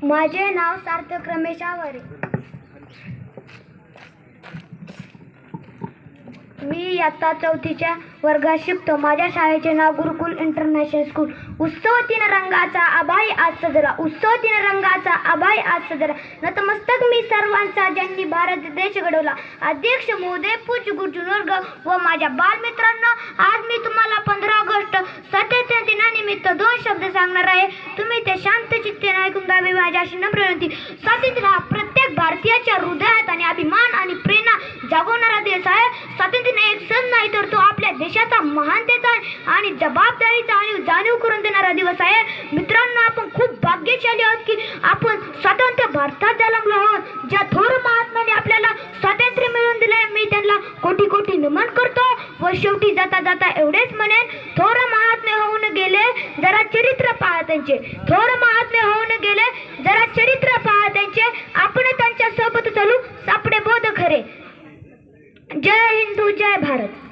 माझे नाव सार्थक रमेश आवारे. मी इयत्ता 4थीच्या वर्गात शिकतो. माझ्या शाळेचे नाव गुरुकुल इंटरनॅशनल स्कूल. उत्सवतीन रंगाचा आभाई आज सजला, उत्सवतीन रंगाचा आभाई आज सजला. नतमस्तक मी सर्वांचा ज्यांनी भारत देश घडवला. अध्यक्ष महोदय, पूज्य गुरुजनवर्ग व माझ्या बालमित्रांनो, आज मी तुम्हाला 15 ऑगस्ट स्वातंत्र्य दिनानिमित्त 2 शब्द सांगणार आहे. तुम्ही ते शांत चित्तेने ऐकून घ्यावे माझी अशी नम्र विनंती. स्वातंत्र्य हा प्रत्येक भारतीयाच्या हृदयात आणि अभिमान आणि प्रेरणा जागवणारा दिवस आहे. स्वातंत्र्य एक सण नाही तर तो आपल्या देशाचा महानतेचा आणि जबाबदारीचा जाणीव करून देणारा दिवस आहे. मित्रांनो, आपण खूप भाग्यशाली आहोत की आपण स्वतंत्र भारतात जन्मलो आहोत. ज्या थोर महात्म्याने आपल्याला स्वातंत्र्य मिळवून दिले, मी त्यांना कोटी कोटी नमन करतो. व शेवटी जाता जाता एवढेच म्हणेन, थोर महात्मे होऊन गेले जरा चरित्र पहा त्यांचे, थोर महात्मे होऊन गेले जरा चरित्र पहा त्यांचे. आपण त्यांच्या सोबत चालू सापडे बोध खरे. जय हिंदू, जय भारत.